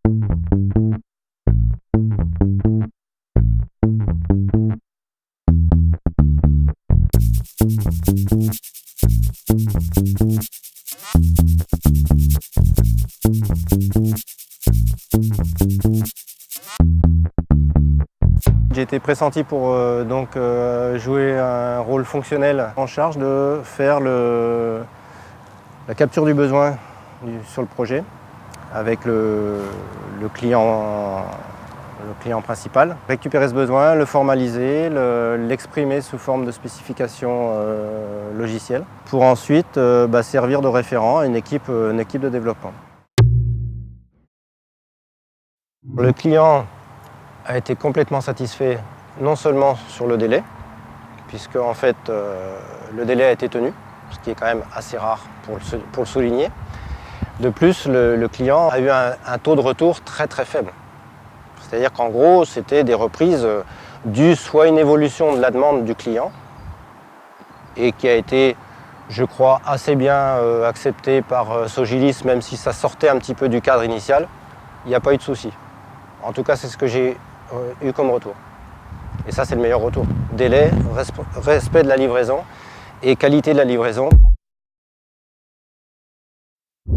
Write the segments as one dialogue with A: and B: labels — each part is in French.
A: J'ai été pressenti pour jouer un rôle fonctionnel en charge de faire la capture du besoin sur le projet avec le client principal. Récupérer ce besoin, le formaliser, l'exprimer sous forme de spécification logicielle pour ensuite servir de référent à une équipe de développement. Le client a été complètement satisfait, non seulement sur le délai, puisque en fait le délai a été tenu, ce qui est quand même assez rare pour le souligner. De plus, le client a eu un taux de retour très très faible. C'est-à-dire qu'en gros, c'était des reprises dues soit à une évolution de la demande du client, et qui a été, je crois, assez bien acceptée par Sogilis, même si ça sortait un petit peu du cadre initial, il n'y a pas eu de souci. En tout cas, c'est ce que j'ai eu comme retour. Et ça, c'est le meilleur retour. Délai, respect de la livraison et qualité de la livraison.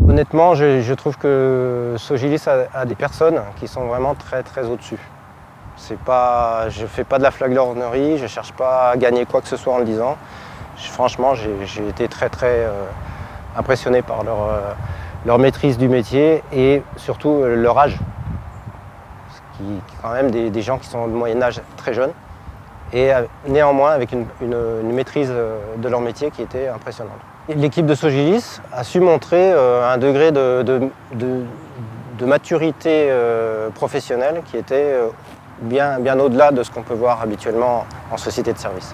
A: Honnêtement, je trouve que Sogilis a des personnes qui sont vraiment très très au-dessus. Je ne fais pas de la flagornerie, je ne cherche pas à gagner quoi que ce soit en le disant. Franchement, j'ai été très très impressionné par leur maîtrise du métier et surtout leur âge. Qui quand même des gens qui sont de moyen âge très jeunes et néanmoins avec une maîtrise de leur métier qui était impressionnante. L'équipe de Sogilis a su montrer un degré de maturité professionnelle qui était bien au-delà de ce qu'on peut voir habituellement en société de service.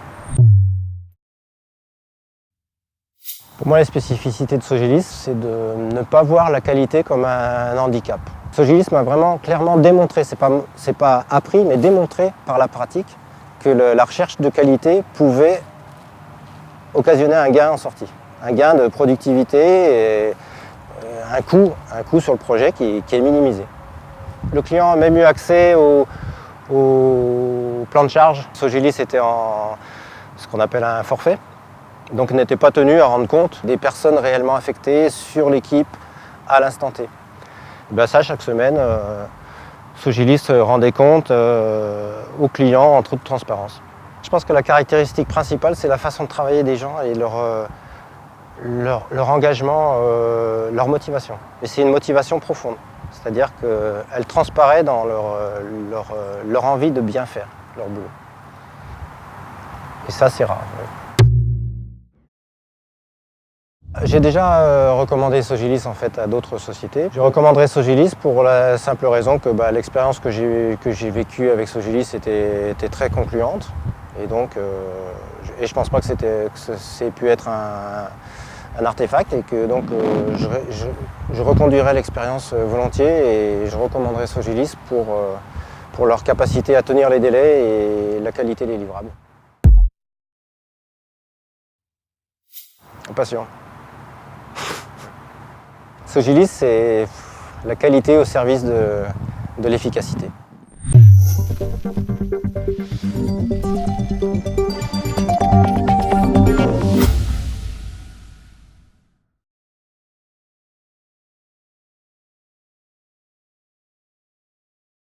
A: Pour moi, les spécificités de Sogilis, c'est de ne pas voir la qualité comme un handicap. Sogilis m'a vraiment clairement démontré, c'est pas appris, mais démontré par la pratique que la recherche de qualité pouvait occasionner un gain en sortie, un gain de productivité et un coût sur le projet qui est minimisé. Le client a même eu accès au plan de charge. Sogilis était en ce qu'on appelle un forfait, donc n'était pas tenu à rendre compte des personnes réellement affectées sur l'équipe à l'instant T. Ben ça, chaque semaine, Sogilis rendait compte aux clients en toute transparence. Je pense que la caractéristique principale, c'est la façon de travailler des gens et leur engagement, leur motivation. Et c'est une motivation profonde, c'est-à-dire qu'elle transparaît dans leur envie de bien faire leur boulot. Et ça, c'est rare. Oui. J'ai déjà recommandé Sogilis en fait à d'autres sociétés. Je recommanderais Sogilis pour la simple raison que l'expérience que j'ai vécue avec Sogilis était très concluante. Et donc, je pense pas que c'est pu être un artefact et que donc je reconduirais l'expérience volontiers et je recommanderais Sogilis pour leur capacité à tenir les délais et la qualité des livrables. Patient. Sogilis, c'est la qualité au service de l'efficacité.